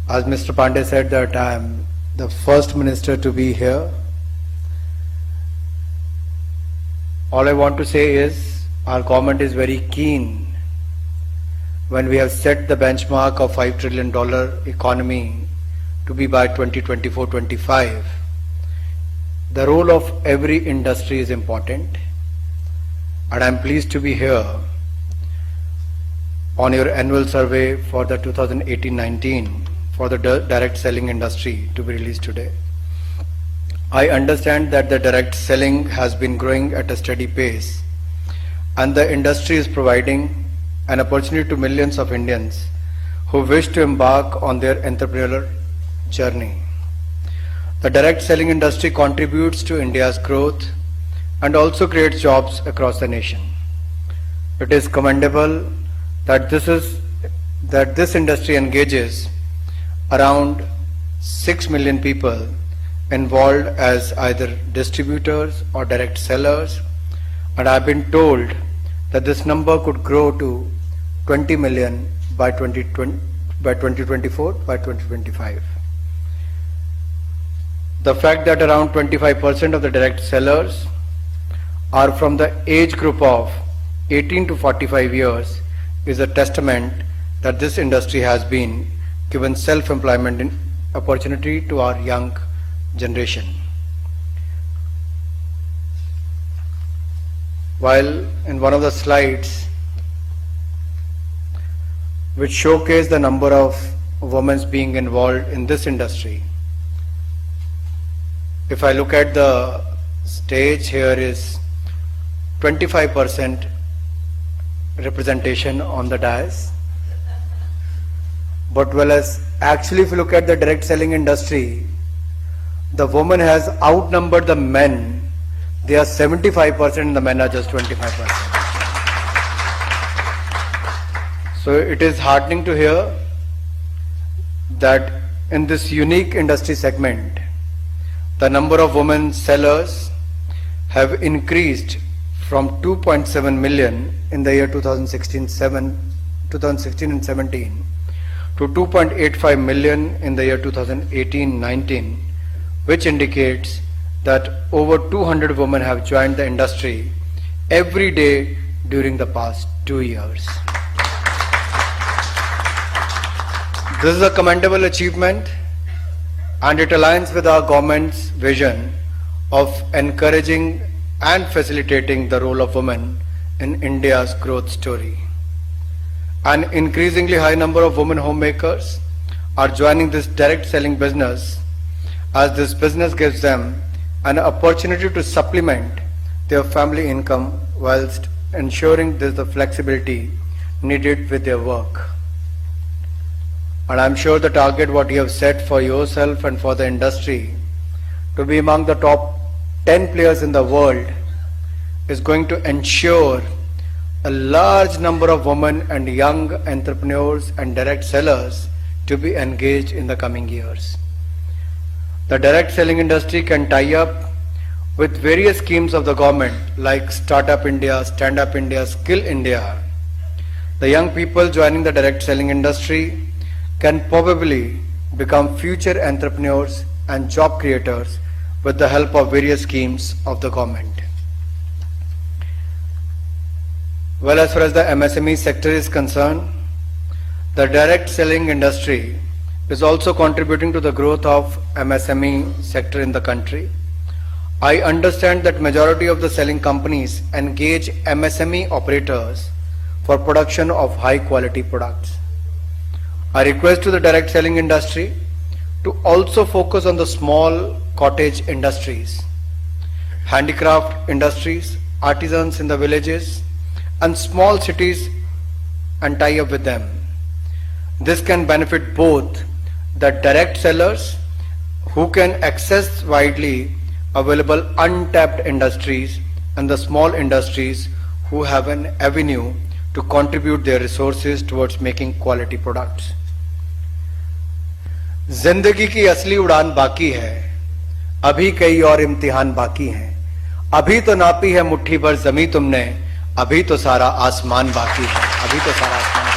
As Mr. Pandey said that I am the first minister to be here. All I want to say is our government is very keen when we have set the benchmark of $5 trillion economy to be by 2024-25. The role of every industry is important, and I am pleased to be here on your annual survey for the 2018-19 for the direct selling industry to be released today. I understand that the direct selling has been growing at a steady pace, and the industry is providing an opportunity to millions of Indians who wish to embark on their entrepreneurial journey. The direct selling industry contributes to India's growth and also creates jobs across the nation. It is commendable that this industry engages around 6 million people involved as either distributors or direct sellers, and I have been told that this number could grow to 20 million by 2024, by 2025. The fact that around 25% of the direct sellers are from the age group of 18 to 45 years is a testament that this industry has been given self-employment opportunity to our young generation. While in one of the slides which showcase the number of women being involved in this industry, if I look at the stage, here is 25% representation on the dais. But whereas actually if you look at the direct selling industry, the woman has outnumbered the men. They are 75% and the men are just 25%. So it is heartening to hear that in this unique industry segment, the number of women sellers have increased from 2.7 million in the year 2016 and 17 to 2.85 million in the year 2018-19, which indicates that over 200 women have joined the industry every day during the past 2 years. This is a commendable achievement, and it aligns with our government's vision of encouraging and facilitating the role of women in India's growth story. An increasingly high number of women homemakers are joining this direct selling business, as this business gives them an opportunity to supplement their family income whilst ensuring there's the flexibility needed with their work. And I'm sure the target what you have set for yourself and for the industry to be among the top 10 players in the world is going to ensure a large number of women and young entrepreneurs and direct sellers to be engaged in the coming years. The direct selling industry can tie up with various schemes of the government like Startup India, Stand Up India, Skill India. The young people joining the direct selling industry can probably become future entrepreneurs and job creators with the help of various schemes of the government. Well, as far as the MSME sector is concerned, the direct selling industry is also contributing to the growth of MSME sector in the country. I understand that majority of the selling companies engage MSME operators for production of high quality products. I request to the direct selling industry to also focus on the small cottage industries, handicraft industries, artisans in the villages and small cities, and tie up with them. This can benefit both the direct sellers who can access widely available untapped industries and the small industries who have an avenue to contribute their resources towards making quality products. जिंदगी की असली उड़ान बाकी है, अभी कई और इम्तिहान बाकी हैं। अभी तो नापी है मुट्ठी भर जमी तुमने, अभी तो सारा आसमान बाकी है, अभी तो सारा आसमान